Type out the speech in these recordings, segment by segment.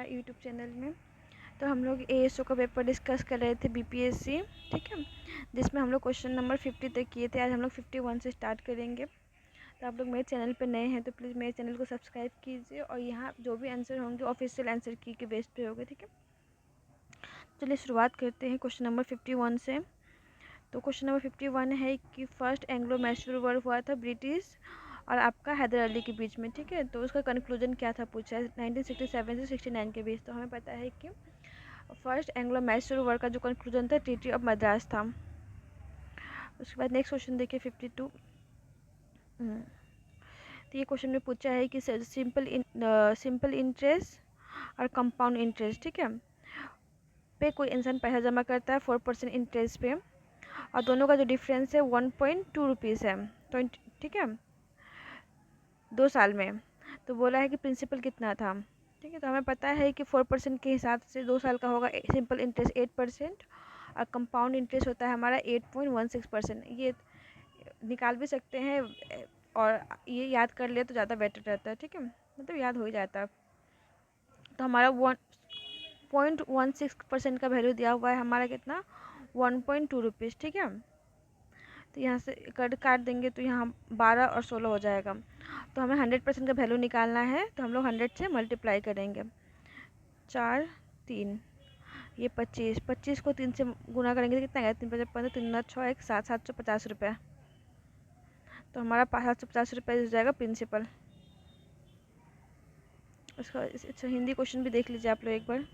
हमारे YouTube channel में। तो हम लोग एएसओ का पेपर डिस्कस कर रहे थे, बीपीएससी, ठीक है, जिसमें हम लोग क्वेश्चन नंबर 50 तक किए थे। आज हम लोग 51 से स्टार्ट करेंगे। तो आप लोग मेरे चैनल पे नए हैं तो प्लीज़ मेरे चैनल को सब्सक्राइब कीजिए, और यहाँ जो भी आंसर होंगे ऑफिशियल आंसर की के बेस पे होंगे, ठीक है। चलिए शुरुआत करते हैं क्वेश्चन नंबर 51 से। तो क्वेश्चन नंबर 51 है कि फर्स्ट एंग्लो मैसूर वॉर हुआ था ब्रिटिश और आपका हैदर अली के बीच में, ठीक है। तो उसका कंक्लूजन क्या था पूछा है, 1967 से 69 के बीच। तो हमें पता है कि फर्स्ट एंग्लो मैसूर वॉर का जो कंक्लूजन था ट्रीटी ऑफ मद्रास था। उसके बाद नेक्स्ट क्वेश्चन देखिए 52। तो ये क्वेश्चन में पूछा है कि सिंपल इंटरेस्ट और कंपाउंड इंटरेस्ट, ठीक है, पे कोई इंसान पैसा जमा करता है 4% इंटरेस्ट पे, और दोनों का जो डिफरेंस है 1.2 रुपीज़ है, तो ठीक है, 2 साल में। तो बोला है कि प्रिंसिपल कितना था, ठीक है। तो हमें पता है कि 4% के हिसाब से 2 साल का होगा सिंपल इंटरेस्ट 8%, और कंपाउंड इंटरेस्ट होता है हमारा 8.16%। ये निकाल भी सकते हैं, और ये याद कर ले तो ज़्यादा बेटर रहता है, ठीक है, मतलब याद हो ही जाता है। तो हमारा 1.16% का वैल्यू दिया हुआ है हमारा कितना, 1.2 रुपीज़, ठीक है। तो यहाँ से काट देंगे तो यहाँ 12 और 16 हो जाएगा। तो हमें 100% का वैल्यू निकालना है, तो हम लोग 100 से मल्टीप्लाई करेंगे। 4 3 ये 25 को 3 से गुना करेंगे तो कितना आएगा, 3 5 15 3 9 6 1 7 750 रुपये। तो हमारा 750 रुपये हो जाएगा प्रिंसिपल। इसका अच्छा हिंदी क्वेश्चन भी देख लीजिए आप लोग एक बार।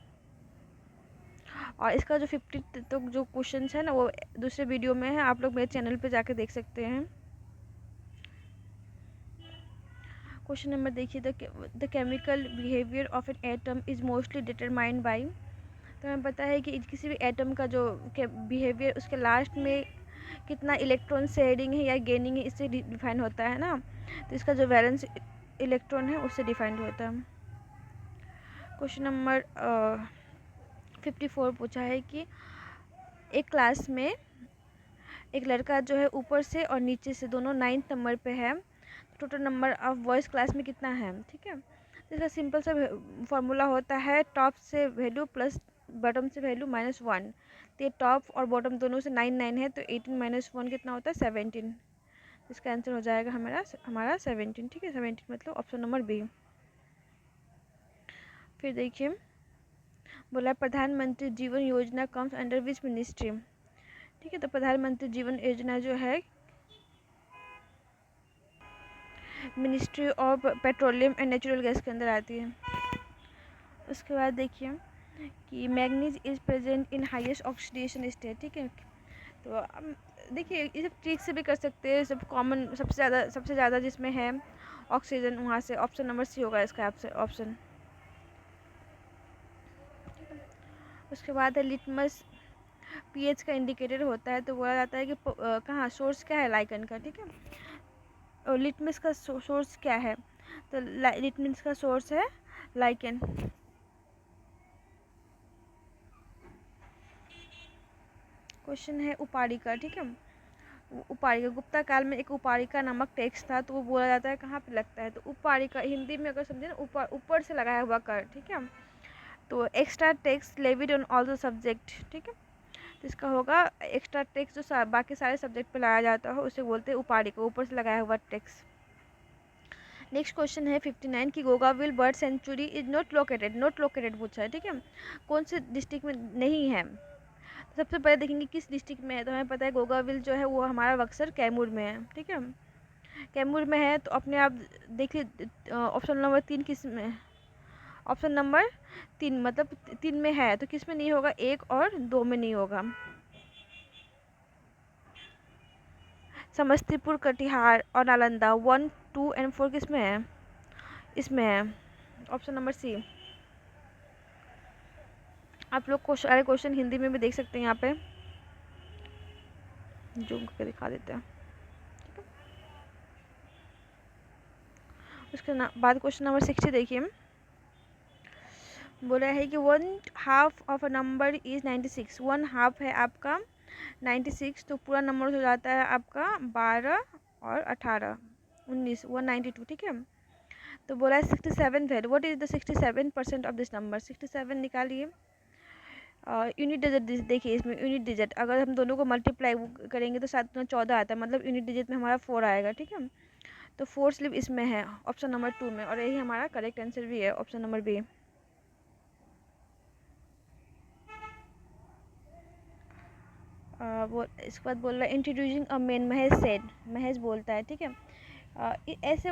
और इसका जो 50 तो जो क्वेश्चन है ना वो दूसरे वीडियो में है, आप लोग मेरे चैनल पे जाके देख सकते हैं। क्वेश्चन नंबर देखिए, the chemical behaviour of an atom is mostly determined by. तो हमें पता है कि किसी भी एटम का जो बिहेवियर उसके लास्ट में कितना इलेक्ट्रॉन शेयरिंग है या गेनिंग है, इससे डिफाइन होता है ना। तो इसका जो वैलेंस इलेक्ट्रॉन है उससे डिफाइंड होता है। क्वेश्चन नंबर 54 पूछा है कि एक क्लास में एक लड़का जो है ऊपर से और नीचे से दोनों 9th नंबर पे है, total number of boys class में कितना है, ठीक है। तो इसका सिंपल सा फॉर्मूला होता है टॉप से वैल्यू प्लस बॉटम से वैल्यू -1। तो ये टॉप और बॉटम दोनों से 9 है, तो 18 - 1 कितना होता है 17। इसका आंसर हो जाएगा हमारा 17, ठीक है। 17 मतलब ऑप्शन नंबर बी। फिर देखिए बोला प्रधानमंत्री जीवन योजना कम्स अंडर विच मिनिस्ट्री, ठीक है। तो प्रधानमंत्री जीवन योजना जो है ministry of petroleum and natural gas के अंदर आती है। उसके बाद देखिए कि manganese is present in highest oxidation state, ठीक है। तो देखिए ये सब ट्रिक से भी कर सकते हैं, सब कॉमन सबसे ज़्यादा जिसमें है ऑक्सीजन, वहाँ से ऑप्शन नंबर सी होगा इसका ऑप्शन। उसके बाद है लिटमस पीएच का इंडिकेटर होता है, तो बोला जाता है कि कहाँ सोर्स क्या है लाइकन का, ठीक है। और लिटमस का सोर्स क्या है, तो लिटमस का सोर्स है लाइकन। क्वेश्चन है उपारिका, ठीक है। उपारिका गुप्ता काल में एक उपारिका नामक टेक्स्ट था, तो वो बोला जाता है कहाँ पे लगता है, तो उपारिका हिंदी में अगर समझे ना ऊपर से लगाया हुआ कर, ठीक है। तो extra text levied on all the subject, ठीक है। तो इसका होगा एक्स्ट्रा टेक्स्ट जो बाकी सारे सब्जेक्ट पे लगाया जाता है उसे बोलते हैं उपारिका, ऊपर से लगाया हुआ टेक्स्ट। नेक्स्ट क्वेश्चन है 59 की Gogabil bird sanctuary is not located पूछा है, ठीक है, कौन से डिस्ट्रिक्ट में नहीं है। तो सबसे पहले देखेंगे किस डिस्ट्रिक्ट में है, तो हमें पता है गोगाविल जो है वो हमारा बक्सर कैमूर में है, ठीक है। कैमूर में है, तो अपने आप देखिए ऑप्शन नंबर 3 किस में है, ऑप्शन नंबर 3 मतलब 3 में है, तो किस में नहीं होगा, 1 और 2 में नहीं होगा। समस्तीपुर, कटिहार और नालंदा 1 2 और 4 किस में है, इसमें है, ऑप्शन नंबर सी। आप लोग सारे क्वेश्चन हिंदी में भी देख सकते हैं, यहाँ पे जूम करके दिखा देते हैं, ठीक है। उसके बाद क्वेश्चन नंबर 60 देखिए, बोला है कि 1/2 ऑफ अ नंबर इज 96। 1/2 है आपका 96, तो पूरा नंबर हो जाता है आपका 12 और 18 19 192, ठीक है। तो बोला है 67 है। What is the 67% of this number? 67 निकालिए। यूनिट डिजिट देखिए, इसमें यूनिट डिजिट अगर हम दोनों को मल्टीप्लाई करेंगे तो 7×14 आता है, मतलब यूनिट डिजिट में हमारा 4 आएगा, ठीक है। तो 4 स्लिप इसमें है ऑप्शन नंबर 2 में, और यही हमारा करेक्ट आंसर भी है, ऑप्शन नंबर बी। वो इसके बाद बोल रहा है introducing a man, Mahesh said, Mahesh बोलता है, ठीक है। ऐसे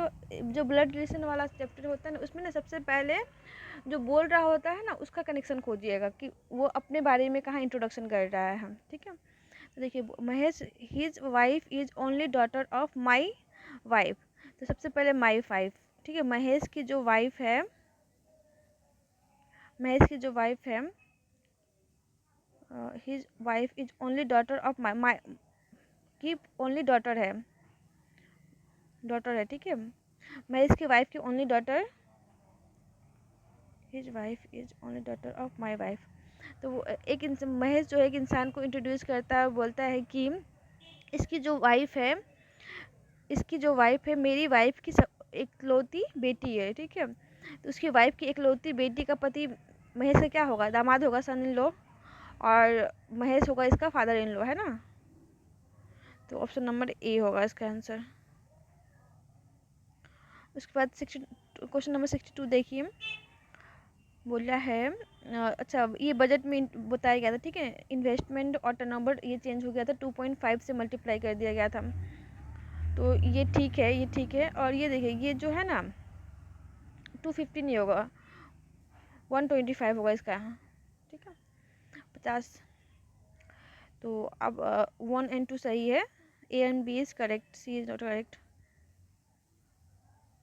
जो ब्लड रिलेशन वाला चैप्टर होता है ना, उसमें ना सबसे पहले जो बोल रहा होता है ना उसका कनेक्शन खोजिएगा कि वो अपने बारे में कहाँ इंट्रोडक्शन कर रहा है हम, ठीक है। तो देखिए Mahesh, his wife is only daughter of my wife, तो सबसे पहले माई वाइफ, ठीक है। महेश की जो वाइफ है, महेश की जो वाइफ है, his wife is only daughter of my की ओनली डॉटर है, डॉटर है, ठीक है। महेश की वाइफ की only daughter, his wife is only daughter of my wife. तो वो एक महेश जो है एक इंसान को इंट्रोड्यूस करता है और बोलता है कि इसकी जो वाइफ है, इसकी जो वाइफ है मेरी वाइफ की इकलौती बेटी है, ठीक है। तो उसकी वाइफ की इकलौती बेटी का पति महेश का क्या होगा? दामाद होगा, सन इन लॉ, और महेश होगा इसका फादर इन लॉ, है ना। तो ऑप्शन नंबर ए होगा इसका आंसर। उसके बाद क्वेश्चन नंबर 62 देखिए, बोला है अच्छा ये बजट में बताया गया था, ठीक है। इन्वेस्टमेंट और टर्नओवर ये चेंज हो गया था, 2.5 से मल्टीप्लाई कर दिया गया था, तो ये ठीक है, ये ठीक है। और ये देखिए ये जो है ना 250 नहीं होगा, 125 होगा इसका, ठीक है, 50। तो अब 1 and 2 सही है, A and B is correct, C is not correct.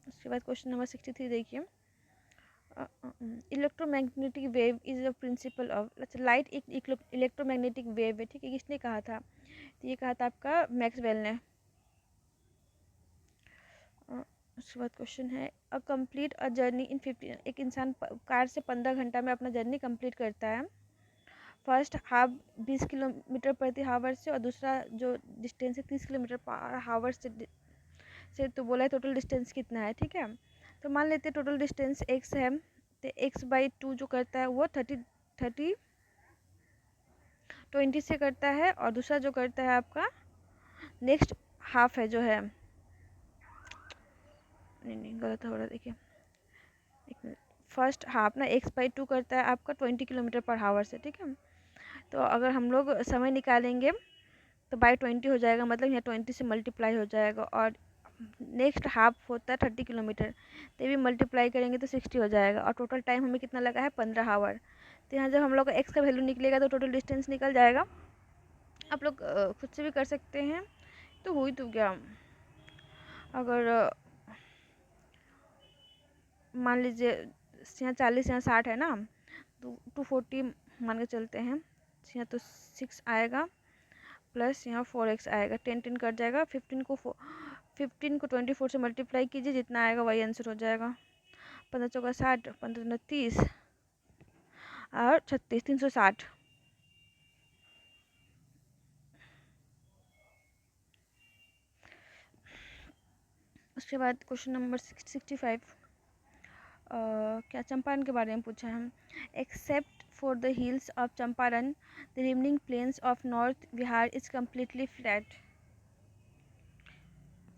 उसके बाद क्वेश्चन नंबर 63 देखिए, electromagnetic wave is a principle of, अच्छा लाइट एक इलेक्ट्रोमैग्नेटिक वेव है, ठीक है। किसने कहा था? तो ये कहा था आपका मैक्सवेल ने। उसके बाद क्वेश्चन है a complete a journey in 15, एक इंसान कार से 15 घंटा में अपना जर्नी कंप्लीट करता है। फर्स्ट हाफ 20 किलोमीटर प्रति हावर से, और दूसरा जो डिस्टेंस है 30 किलोमीटर पर हावर से तो बोला है टोटल डिस्टेंस कितना है, ठीक है। तो मान लेते हैं टोटल डिस्टेंस x है, तो x/2 जो करता है वो 20 से करता है, और दूसरा जो करता है आपका नेक्स्ट हाफ है जो है, नहीं गलत हो रहा है, देखिए एक मिनट, फर्स्ट हाफ ना x/2 करता है आपका 20 किलोमीटर पर हावर से, ठीक है। तो अगर हम लोग समय निकालेंगे तो बाई 20 हो जाएगा, मतलब यहाँ 20 से मल्टीप्लाई हो जाएगा, और नेक्स्ट हाफ होता है 30 किलोमीटर, तो ये भी मल्टीप्लाई करेंगे तो 60 हो जाएगा, और टोटल टाइम हमें कितना लगा है 15 आवर। तो यहाँ जब हम लोग का एक्स का वैल्यू निकलेगा तो टोटल डिस्टेंस निकल जाएगा। आप लोग खुद से भी कर सकते हैं। तो हुई तो क्या, अगर मान लीजिए यहाँ 40 यहाँ 60 है ना, तो 240 मान के चलते हैं, यहाँ तो 6 आएगा प्लस यहाँ 4x आएगा, 10 कट जाएगा, 15 को 24 से मल्टीप्लाई कीजिए, जितना आएगा वही आंसर हो जाएगा। 15 चौका 60, 15 30 और 36, 360। उसके बाद क्वेश्चन नंबर 65, क्या चंपारण के बारे में पूछा है। Except for the hills of Champaran the remaining plains of north Bihar is completely flat,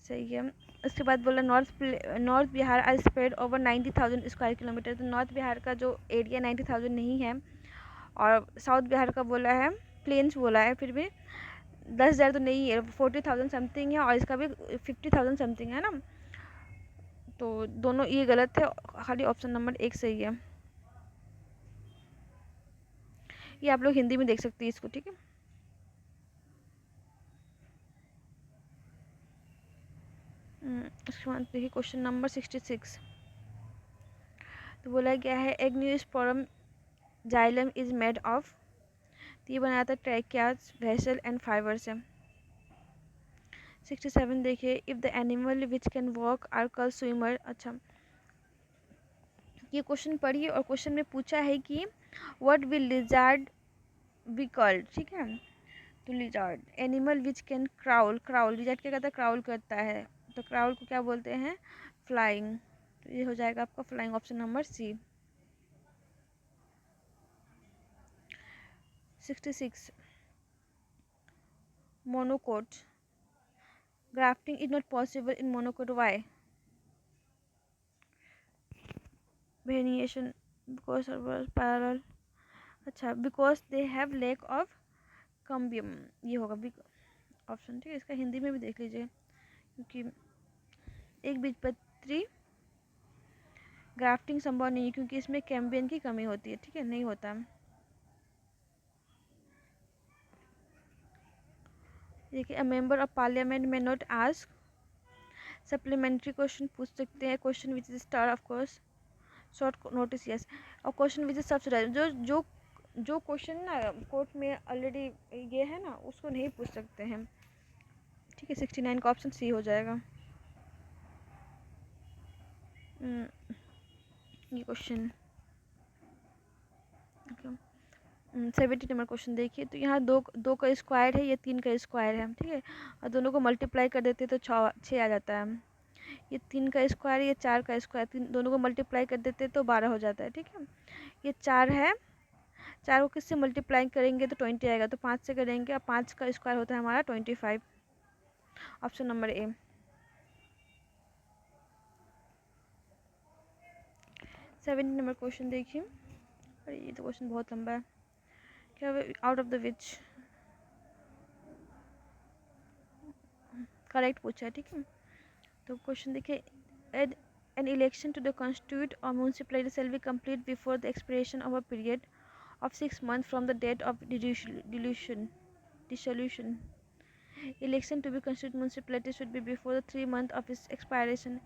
सही है। उसके बाद बोला north Bihar are spread over 90,000 square kilometre, तो नॉर्थ बिहार का जो एरिया 90,000 नहीं है, और साउथ बिहार का बोला है प्लेन्स बोला है, फिर भी 10,000 तो नहीं है, 40,000 समथिंग है, और इसका भी 50,000 समथिंग है ना। तो दोनों ये गलत है, खाली ऑप्शन नंबर 1 सही है। ये आप लोग हिंदी में देख सकते हैं इसको, ठीक है। उसके बाद देखिए क्वेश्चन नंबर 66, तो बोला गया है एग्नियोस्पर्म जाइलम इज मेड ऑफ, तो ये बनाया था ट्रैकियाज, वेसल एंड फाइबर से। 67 देखिए if the animal which can walk are called swimmer, अच्छा ये क्वेश्चन पढ़िए, और क्वेश्चन में पूछा है कि what will lizard be called, ठीक है। तो lizard animal which can crawl, crawl lizard क्या करता है, क्राउल करता है, तो क्राउल को क्या बोलते हैं, फ्लाइंग। ये हो जाएगा आपका flying option number C. 66 monocot, grafting is not possible in monocot, why? Variation because parallel, अच्छा because they have lack of cambium, ये होगा ऑप्शन। ठीक है, इसका हिंदी में भी देख लीजिए, क्योंकि एक बीजपत्री ग्राफ्टिंग संभव नहीं है क्योंकि इसमें कैम्बियन की कमी होती है। ठीक है, नहीं होता। देखिए, अ मेंबर ऑफ पार्लियामेंट में नॉट आस्क, सप्लीमेंट्री क्वेश्चन पूछ सकते हैं, question which is star of course, short notice yes, और क्वेश्चन विच इज सब्सिडाइज, जो क्वेश्चन ना कोर्ट में ऑलरेडी ये है ना, उसको नहीं पूछ सकते हैं। ठीक है, 69 का ऑप्शन सी हो जाएगा। ये क्वेश्चन 70 नंबर क्वेश्चन देखिए, तो यहाँ दो का स्क्वायर है, ये 3 का स्क्वायर है। ठीक है, और दोनों को मल्टीप्लाई कर देते तो 6 आ जाता है। ये 3 का स्क्वायर, ये 4 का स्क्वायर, दोनों को मल्टीप्लाई कर देते तो 12 हो जाता है। ठीक है, ये 4 है, 4 को किससे मल्टीप्लाई करेंगे तो 20 आएगा, तो 5 से करेंगे, और 5 का स्क्वायर होता है हमारा 25। Option number A. 70 number question देखिए, अरे ये तो क्वेश्चन बहुत लंबा है। क्या out of the which correct पूछा है। ठीक है, तो क्वेश्चन देखिए, an election to the constitute or municipality shall be complete before the expiration of a period of 6 months from the date of dissolution. Election to be constituted municipality should be before the 3 months of its expiration.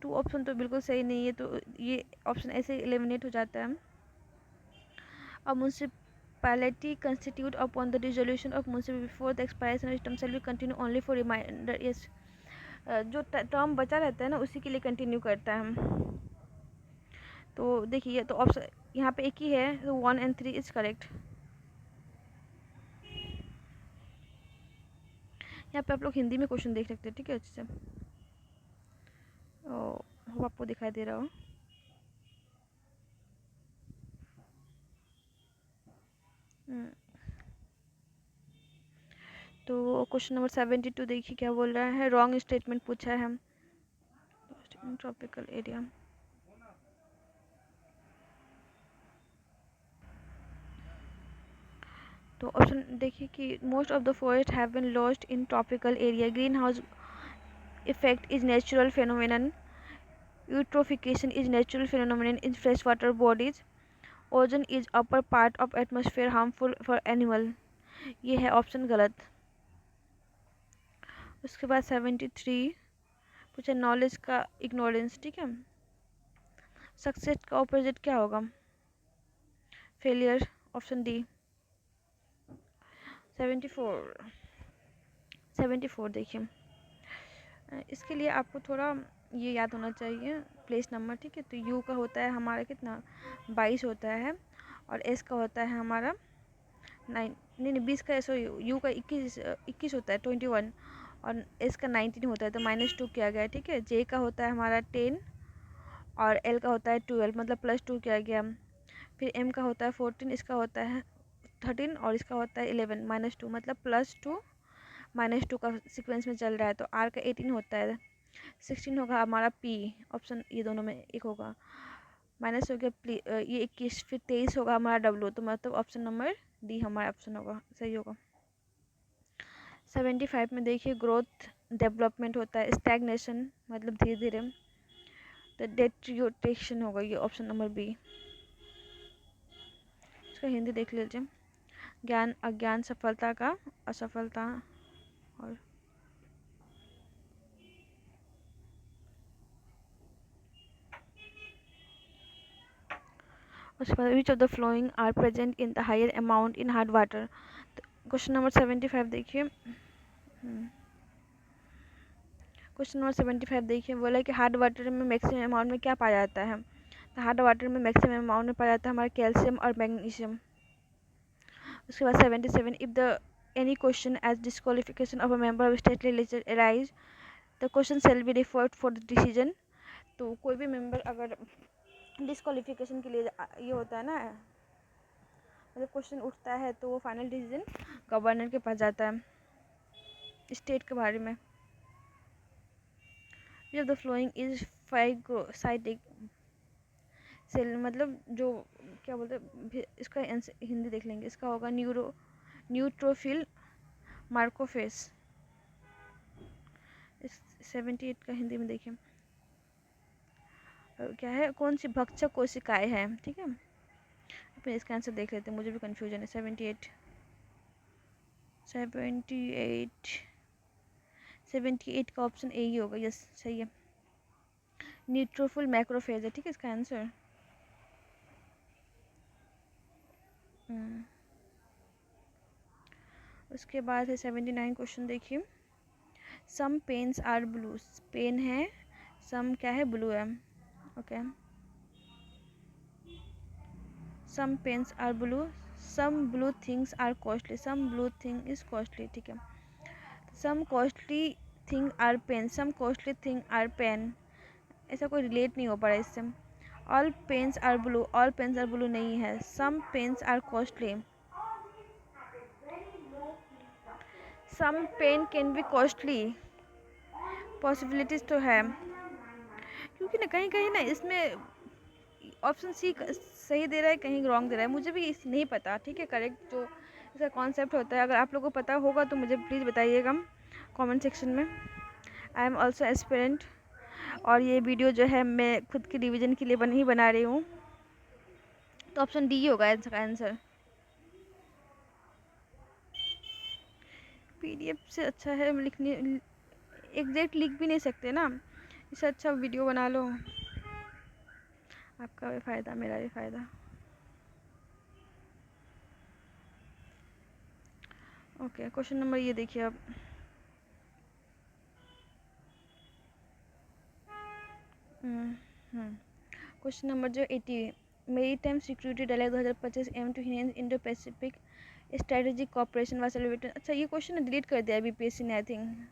2 option तो बिल्कुल सही नहीं है, तो ये option ऐसे eliminate हो जाता है। A municipality constituted upon the dissolution of municipality before the expiration of its term shall be continue only for reminder, yes, जो टर्म बचा रहता है ना उसी के लिए कंटिन्यू करता है हम। तो देखिए, तो ऑप्शन यहाँ पे एक ही है, तो 1 और 3 इज करेक्ट। यहाँ पे आप लोग हिंदी में क्वेश्चन देख सकते हैं। ठीक है, अच्छे से वो आपको दिखाई दे रहा हो। तो क्वेश्चन नंबर 72 देखिए क्या बोल रहा है, रॉन्ग स्टेटमेंट पूछा है। ट्रॉपिकल एरिया, तो ऑप्शन देखिए कि most of the forest have been lost in tropical area, greenhouse effect is natural phenomenon, eutrophication is natural phenomenon in freshwater bodies, ozone is upper part of atmosphere harmful for animal, ये है option गलत। उसके बाद 73 पूछा knowledge का ignorance. ठीक है, success का ऑपोजिट क्या होगा, फेलियर, ऑप्शन डी। 74 देखिए, इसके लिए आपको थोड़ा ये याद होना चाहिए प्लेस नंबर। ठीक है, तो यू का होता है हमारा कितना 22 होता है, और एस का होता है हमारा 9, नहीं 20 का, सो यू का 21 होता है 21, और एस का 19 होता है, तो -2 किया गया है। ठीक है, जे का होता है हमारा 10 और एल का होता है 12, मतलब +2 किया गया। फिर एम का होता है 14, इसका होता है 13 और इसका होता है 11, -2 मतलब +2 -2 का सीक्वेंस में चल रहा है। तो आर का 18 होता है, 16 होगा हमारा पी, ऑप्शन ये दोनों में एक होगा, माइनस हो गया ये 21, फिर 23 होगा हमारा डब्लू, तो मतलब ऑप्शन नंबर डी हमारा ऑप्शन होगा, सही होगा। 75 में देखिए ग्रोथ डेवलपमेंट होता है, स्टैग्नेशन मतलब धीरे धीरे, तो डेट्रियोटेशन होगा, ये ऑप्शन नंबर बी। इसका हिंदी देख लीजिए, ज्ञान अज्ञान सफलता का असफलता, और उसके बाद which of the following are present in the higher amount in hard water. Question number 75 देखिए, क्वेश्चन नंबर 75 देखिए, बोला कि हार्ड वाटर में मैक्सिमम अमाउंट में क्या पाया जाता है, तो हार्ड वाटर में मैक्सिमम अमाउंट में पाया जाता है हमारा कैल्शियम और मैग्नीशियम। उसके बाद 77 if the any question as disqualification of a member of state legislature arise, the question shall be referred for the decision, तो कोई भी मेंबर अगर डिस्क्वालिफिकेशन के लिए ये होता है ना, मतलब क्वेश्चन उठता है, तो वो फाइनल डिसीजन गवर्नर के पास जाता है स्टेट के बारे में। जब the following is phagocytic cell, मतलब जो क्या बोलते हैं, इसका हिंदी देख लेंगे, इसका होगा न्यूट्रोफिल मार्कोफेस। 78 का हिंदी में देखिए क्या है, कौन सी भक्षक कोशिकाएं हैं, ठीक है। फिर इसका आंसर देख लेते हैं, मुझे भी कंफ्यूजन है। 78 का ऑप्शन ए ही होगा, यस सही है। न्यूट्रोफिल मैक्रोफेज है, ठीक है इसका आंसर। उसके बाद है 79 क्वेश्चन देखिए। Some pens are blue, pen है, सम क्या है, ब्लू है, okay. Some pens are blue, some blue things are costly, some blue thing is costly, ठीक है। Some costly thing are pen, some costly thing are pen, ऐसा कोई relate नहीं हो पा रहा है इससे। All pens are blue, all pens are blue नहीं है। Some pens are costly, some pen can be costly, possibilities तो है, क्योंकि ना कहीं कहीं ना इसमें ऑप्शन सी सही दे रहा है, कहीं रॉन्ग दे रहा है, मुझे भी इस नहीं पता, ठीक है, करेक्ट जो इसका कॉन्सेप्ट होता है। अगर आप लोगों को पता होगा तो मुझे प्लीज़ बताइएगा कमेंट सेक्शन में। आई एम ऑल्सो एस्पिरेंट, और ये वीडियो जो है मैं खुद की रिवीजन के लिए बना रही हूँ, तो ऑप्शन डी होगा इसका आंसर। पीडीएफ से अच्छा है लिखने, एग्जैक्ट लिख भी नहीं सकते ना, इससे अच्छा वीडियो बना लो, आपका भी फ़ायदा मेरा भी फ़ायदा। ओके, क्वेश्चन नंबर ये देखिए अब। क्वेश्चन नंबर जो 80, maritime security dialogue 2025 aimed to enhance Indo Pacific strategic cooperation was celebrated. अच्छा ये क्वेश्चन डिलीट कर दिया बीपीएससी ने, आई थिंक,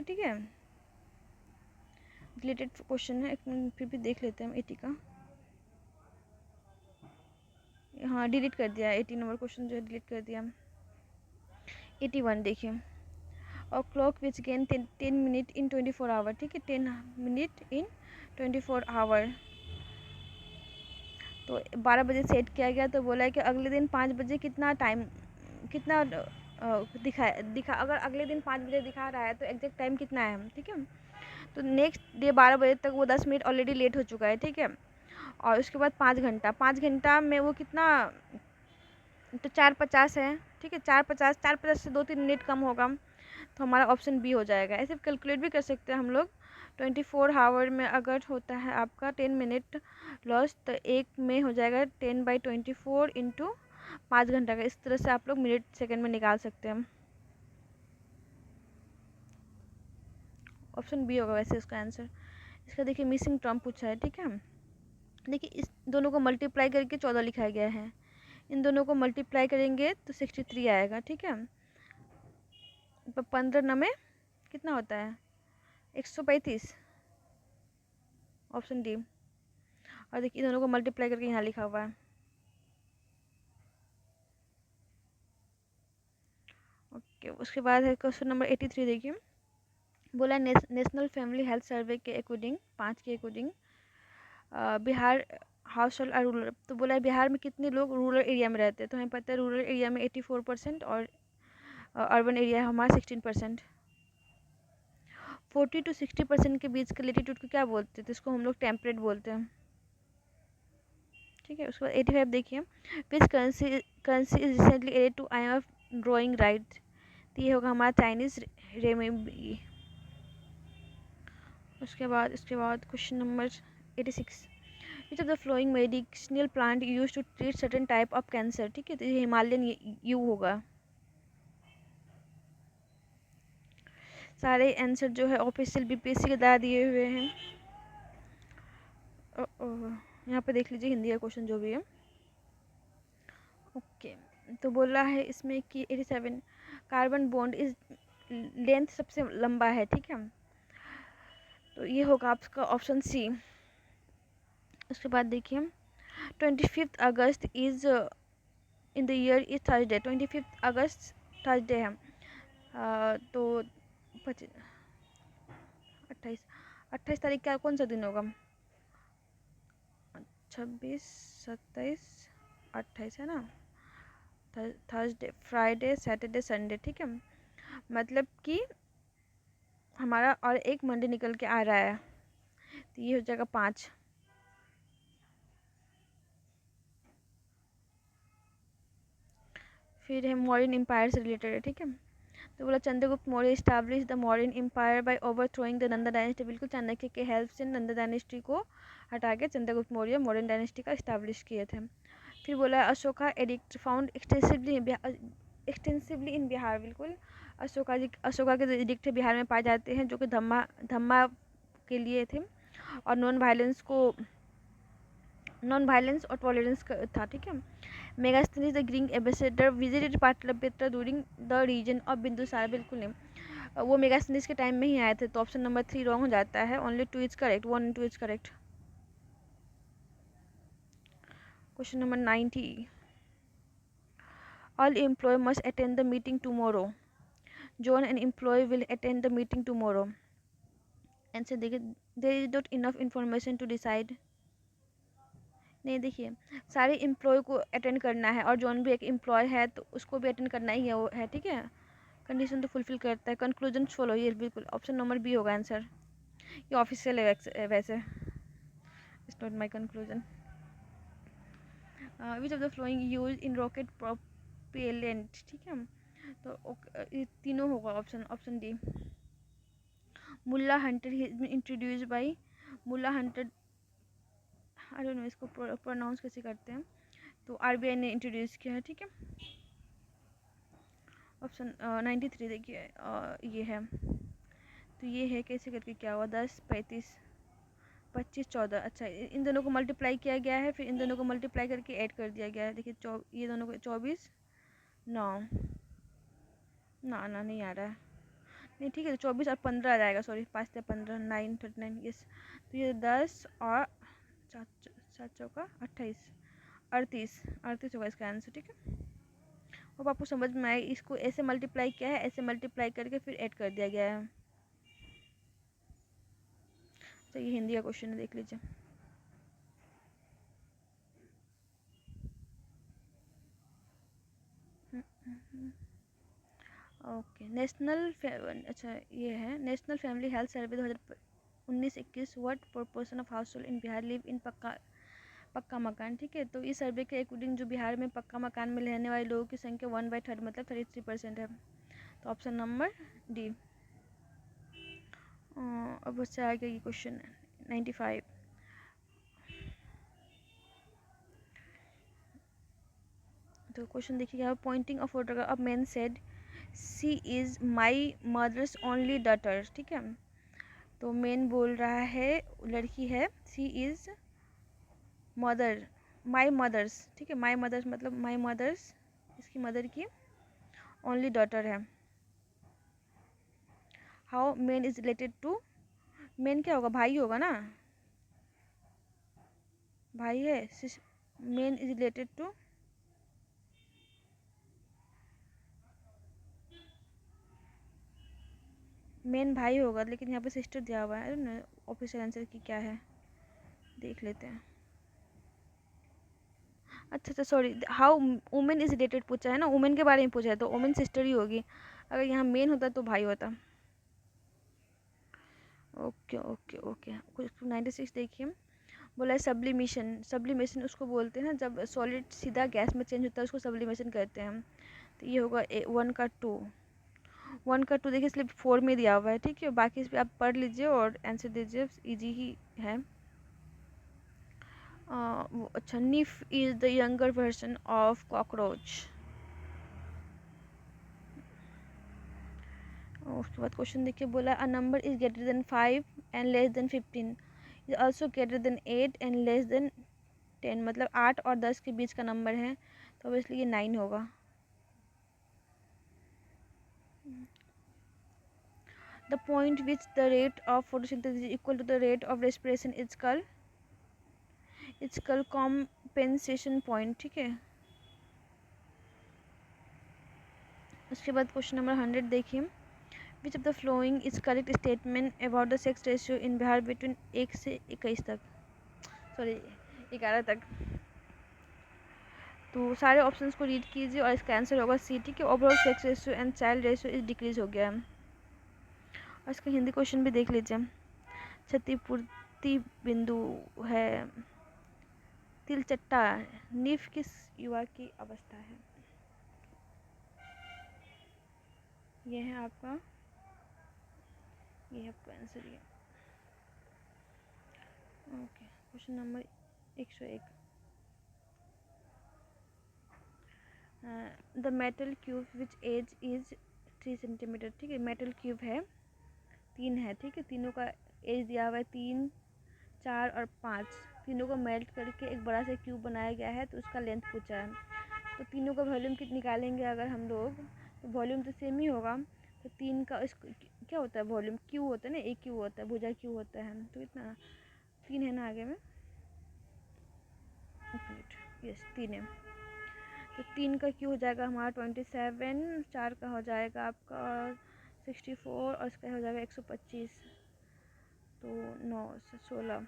ठीक है, डिलीटेड क्वेश्चन है, एक मिनट फिर भी देख लेते हैं हम 80 का। हाँ डिलीट कर दिया, 80 नंबर क्वेश्चन जो है डिलीट कर दिया। 81 देखिए, और clock which gain 10 minute in 24 hour, ठीक है, 10 मिनट इन 24 आवर, तो 12 बजे सेट किया गया, तो बोला है कि अगले दिन 5 बजे कितना टाइम, कितना दिखा अगर अगले दिन 5 बजे दिखा रहा है तो एग्जैक्ट टाइम कितना है, ठीक है। तो नेक्स्ट डे 12 बजे तक वो 10 मिनट ऑलरेडी लेट हो चुका है, ठीक है। और उसके बाद 5 घंटा में वो कितना, तो 4:50 है, ठीक है, 4:50 से 2-3 मिनट कम होगा, तो हमारा ऑप्शन बी हो जाएगा। ऐसे कैलकुलेट भी कर सकते हैं हम लोग। 24 आवर में अगर होता है आपका 10 मिनट लॉस, तो एक में हो जाएगा 10/24 इंटू 5 घंटा का, इस तरह से आप लोग मिनट सेकंड में निकाल सकते हैं। ऑप्शन बी होगा वैसे इसका आंसर। इसका देखिए मिसिंग टर्म पूछा है, ठीक है। देखिए इस दोनों को मल्टीप्लाई करके 14 लिखा गया है, इन दोनों को मल्टीप्लाई करेंगे तो 63 आएगा, ठीक है। 15 नमे कितना होता है, 135, ऑप्शन डी। और देखिए दोनों को मल्टीप्लाई करके यहाँ लिखा हुआ है। ओके, उसके बाद है क्वेश्चन नंबर 83 देखिए, बोला नेशनल फैमिली हेल्थ सर्वे के अकॉर्डिंग, 5 के अकॉर्डिंग बिहार हाउस होल्ड और रूरल, तो बोला है बिहार में कितने लोग रूरल एरिया में रहते हैं, तो हमें पता है रूरल एरिया में 84% और अर्बन एरिया हमारा 16%। 40 to 60% के बीच के लेटीट्यूड को क्या बोलते हैं, तो इसको हम लोग टेम्परेट बोलते हैं, ठीक है। उसके बाद 85 देखिए, which currency is recently added to IMF drawing right, तो ये होगा हमारा चाइनीज रेमिबी। उसके बाद question number 86, which of the following medicinal plant use to treat certain type of cancer, ठीक है, तो ये हिमालयन यू होगा। सारे आंसर जो है ऑफिशियल बीपीएससी के द्वारा दिए हुए हैं। यहाँ पे देख लीजिए हिंदी का क्वेश्चन जो भी है। ओके, तो बोल रहा है इसमें कि 87 कार्बन बॉन्ड इज लेंथ सबसे लंबा है, ठीक है। तो ये होगा आपका ऑप्शन सी। उसके बाद देखिए 25 August is in the year is Thursday. 25 अगस्त थर्सडे है। तो 28 28 तारीख का कौन सा दिन होगा? 26, 27, 28 है ना। थर्सडे, फ्राइडे, सैटरडे, संडे, ठीक है। मतलब कि हमारा और एक मंडे निकल के आ रहा है, तो ये हो जाएगा 5। फिर है मौर्यन एम्पायर से रिलेटेड है, ठीक है। तो बोला Chandragupta Maurya establish the Mauryan empire by overthrowing the Nanda dynasty. बिल्कुल, चाणक्य के हेल्प से नंदा डायनेस्टी को हटा के चंद्रगुप्त मौर्य मौर्यन डायनेस्टी का इस्टेब्लिश किए थे। फिर बोला Ashoka addict found extensively in Bihar. बिल्कुल, अशोका के जो एडिक्ट बिहार में पाए जाते हैं, जो कि धम्मा के लिए थे और नॉन वायलेंस और टॉलरेंस था, ठीक है। Megasthenes the Greek ambassador visited Pataliputra during the region of Bindusara. बिल्कुल नहीं, वो मेगास्थनीज के टाइम में ही आए थे, तो ऑप्शन नंबर 3 रॉन्ग हो जाता है। Only 2 is correct, 1 and 2 is correct. Question number 90, all employee must attend the meeting tomorrow. John, an employee, will attend the meeting tomorrow. Answer देखिए, there is not enough information to decide। नहीं, देखिए सारे employ को attend करना है और John भी एक एम्प्लॉय है, तो उसको भी अटेंड करना ही है, वो है, ठीक है। कंडीशन तो फुलफिल करता है। कंक्लूजन फॉलो, ये बिल्कुल ऑप्शन नंबर बी होगा आंसर। ये ऑफिशियल है वैसे, it's not my conclusion. Which of the following use in rocket propellant, ठीक है। तो ये तीनों होगा option D. Mulla Hunter introduce by Mulla Hunter, I don't know इसको प्रोनाउंस कैसे करते हैं, तो आरबीआई ने इंट्रोड्यूस किया है, ठीक है। ऑप्शन 93 देखिए, ये है, तो ये है कैसे करके क्या हुआ, 10, 35, 25, 14। अच्छा, इन दोनों को मल्टीप्लाई किया गया है, फिर इन दोनों को मल्टीप्लाई करके ऐड कर दिया गया है। देखिए ये दोनों को 24, 9, ना नहीं आ रहा है। नहीं, ठीक है, तो 24 और 15 आ जाएगा, सॉरी, 5 से 15, 9, 39, यस। तो ये 10 और 7 चौका 28, 38 होगा इसका आंसर, ठीक है। अब आपको समझ में आए, इसको ऐसे मल्टीप्लाई किया है, ऐसे मल्टीप्लाई करके फिर ऐड कर दिया गया है। तो ये हिंदी का क्वेश्चन है, देख लीजिए। ओके, अच्छा ये है national family health survey 2019-21। What proportion of house hold in Bihar live in पक्का मकान, ठीक है। तो इस सर्वे के अकॉर्डिंग जो बिहार में पक्का मकान में रहने वाले लोगों की संख्या 1/3 मतलब 33% है। तो ऑप्शन नंबर डी। अब उससे आगे ये क्वेश्चन है 95। तो क्वेश्चन देखिए, pointing a photograph of man said she is my mother's only daughter, ठीक है। तो मैन बोल रहा है, लड़की है, she is mother, my mother's, ठीक है। माई मदर्स मतलब माई मदर्स, इसकी मदर की ओनली डॉटर है। How man is related to, man क्या होगा, भाई होगा ना, भाई है। Man is related to, men भाई होगा, लेकिन यहाँ पे सिस्टर दिया हुआ है ना। ऑफिशियल आंसर की क्या है, देख लेते हैं। अच्छा, sorry, how women is related पूछा है ना, वुमेन के बारे में पूछा है, तो वुमेन सिस्टर ही होगी। अगर यहाँ मेन होता तो भाई होता। Okay okay okay. 96 देखिए, बोला है सब्लिमेशन उसको बोलते हैं ना, जब सॉलिड सीधा गैस में चेंज होता है, उसको सब्लिमेशन कहते हैं। तो ये होगा 1 का 2 देखिए, स्लिप 4 में दिया हुआ है, ठीक है। बाकी इस पर आप पढ़ लीजिए और आंसर दीजिए, इजी ही है। अच्छा, nif is the younger version of cockroach. उसके बाद क्वेश्चन देखिए, बोला a number is greater than 5 and less than 15, is also greater than 8 and less than 10। मतलब 8 और 10 के बीच का नंबर है, तो ऑब्वियसली ये 9 होगा। The point which the rate of photosynthesis is equal to the rate of respiration is called compensation point, ठीक है। उसके बाद क्वेश्चन नंबर 100 देखिए, which of the following is correct statement about the sex ratio in Bihar between 1 से 21 तक, sorry 11 तक। तो सारे ऑप्शंस को रीड कीजिए और इसका आंसर होगा सी, ठीक है। Overall sex ratio and child ratio is decrease हो गया है। और इसका हिंदी क्वेश्चन भी देख लीजिए। क्षतिपूर्ति बिंदु है तिलचट्टा नीफ किस युवा की अवस्था है। ये है आपका आंसर। ये okay, question number 101, the metal cube which edge is 3 centimetre, ठीक है। मेटल क्यूब है 3 है, ठीक है। तीनों का एज दिया हुआ है 3, 4 और 5। तीनों को मेल्ट करके एक बड़ा सा क्यूब बनाया गया है, तो उसका लेंथ पूछा है। तो तीनों का वॉल्यूम कितना निकालेंगे अगर हम लोग, तो वॉल्यूम तो सेम ही होगा। तो 3 का क्या होता है वॉल्यूम, क्यू होता है ना, एक क्यू होता है, भुजा क्यू होता है। तो इतना 3 है ना आगे में, यस 3 है। तो 3 का क्यू हो जाएगा हमारा 27, 4 का हो जाएगा आपका 64 और इसका हो जाएगा 125। तो 9 से 16,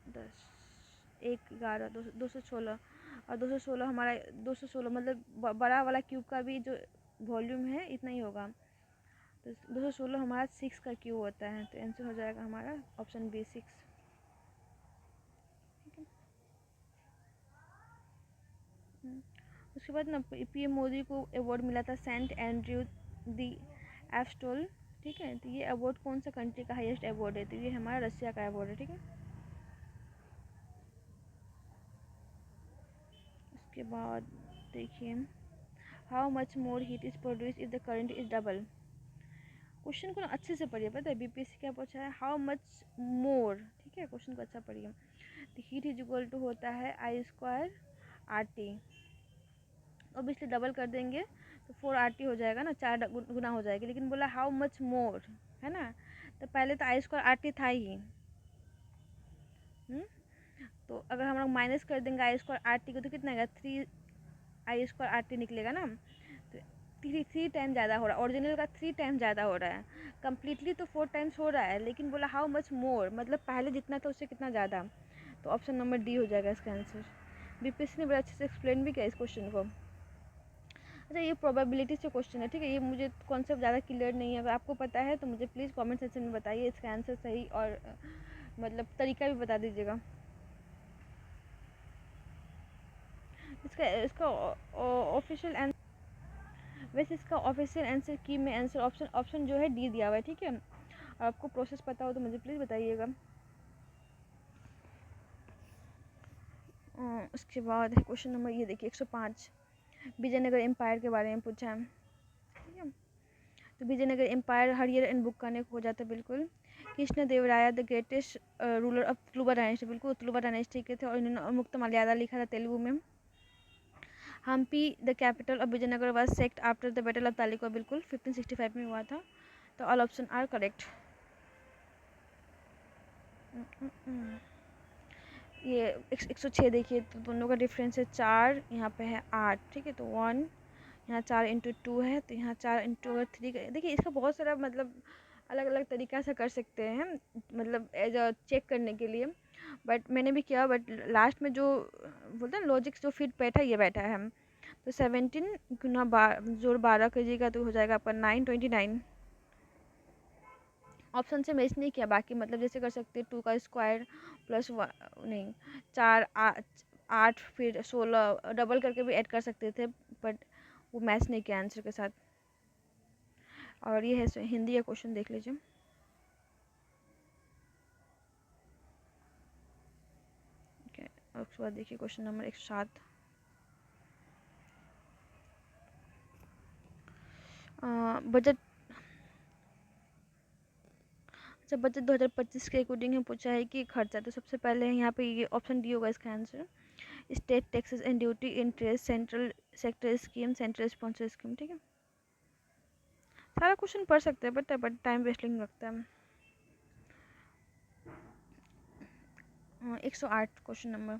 10, 1, 11, 216। और 216 हमारा 216 मतलब बड़ा वाला क्यूब का भी जो वॉल्यूम है इतना ही होगा। तो 216 हमारा 6 का क्यूब होता है। तो आंसर हो जाएगा हमारा ऑप्शन बी 6, ठीक है। उसके बाद ना पीएम मोदी को अवार्ड मिला था सेंट एंड्रयू दी एस्टोल, ठीक है। तो ये अवार्ड कौन सा कंट्री का हाईएस्ट अवार्ड है, तो ये हमारा रशिया का अवार्ड है, ठीक है। उसके बाद देखिए, how much more heat is produce if the current is double. Question को अच्छे से पढ़िए, पता है बीपीएससी क्या पूछा है, हाउ मच मोर, ठीक है। क्वेश्चन को अच्छा पढ़िए। तो हीट इज इक्वल टू होता है I² RT। ऑब्वियसली डबल कर देंगे तो 4RT हो जाएगा ना, 4 गुना हो जाएगी। लेकिन बोला हाउ मच मोर, है ना। तो पहले तो I² RT था ही। तो अगर हम लोग माइनस कर देंगे I² RT को तो कितना आएगा, 3I² RT निकलेगा ना। तो 3 टाइम ज़्यादा हो रहा है, ओरिजिनल का 3 टाइम ज़्यादा हो रहा है। कम्प्लीटली तो 4 टाइम्स हो रहा है, लेकिन बोला हाउ मच मोर मतलब पहले जितना था उससे कितना ज़्यादा। तो ऑप्शन नंबर डी हो जाएगा इसका आंसर। बीपीएससी ने बड़ा अच्छे से एक्सप्लेन भी किया इस क्वेश्चन को। अच्छा, ये प्रोबेबिलिटी से क्वेश्चन है, ठीक है। ये मुझे कॉन्सेप्ट ज़्यादा क्लियर नहीं है, अगर आपको पता है तो मुझे प्लीज़ कमेंट सेक्शन में बताइए, इसका आंसर सही और मतलब तरीका भी बता दीजिएगा। इसका ऑफिशियल आंसर, वैसे इसका ऑफिशियल आंसर की में आंसर ऑप्शन जो है डी दिया हुआ है, ठीक है। और आपको प्रोसेस पता हो तो मुझे प्लीज़ बताइएगा। उसके बाद है क्वेश्चन नंबर, ये देखिए 105, विजयनगर एम्पायर के बारे में पूछा है, ठीक है। तो विजयनगर एम्पायर हरियर एंड बुक्का ने खोजा था, बिल्कुल। कृष्ण देवराया the greatest ruler of Tuluva dynasty, बिल्कुल तुलुवा डायनेस्टी के थे। और इन्होंने मुक्त मलयाला लिखा था तेलुगु में। Hampi the capital of Vijayanagar was sacked after the battle of Talikota, बिल्कुल 1565 में हुआ था। तो ऑल ऑप्शन आर करेक्ट। ये 106 देखिए, तो दोनों का डिफरेंस है 4, यहाँ पे है 8, ठीक है। तो 1 यहाँ 4 इंटू 2 है, तो यहाँ 4 इंटू अगर 3 देखिए इसका बहुत सारा मतलब अलग अलग तरीक़ा से कर सकते हैं, मतलब एज अ चेक करने के लिए। बट मैंने भी किया, बट लास्ट में जो बोलते हैं लॉजिक जो फिट बैठा ये बैठा है। तो 17 गुना जोड़ 12 कीजिएगा तो हो जाएगा आपका 929। ऑप्शन से मैच नहीं किया, बाकी मतलब जैसे कर सकते 2 का स्क्वायर प्लस नहीं 4 8 फिर 16 डबल करके भी ऐड कर सकते थे, बट वो मैच नहीं किया आंसर के साथ। और ये है हिंदी का क्वेश्चन, देख लीजिए। ओके, और उसके बाद देखिए क्वेश्चन नंबर 107, बजट। अच्छा, बजट 2025 के अकॉर्डिंग है पूछा है कि खर्चा। तो सबसे पहले यहाँ पे ये ऑप्शन डी होगा इसका answer, state taxes and duty interest central sector scheme central sponsor scheme, ठीक है। सारा क्वेश्चन पढ़ सकते हैं बट टाइम वेस्टिंग लगता है। 108 क्वेश्चन नंबर।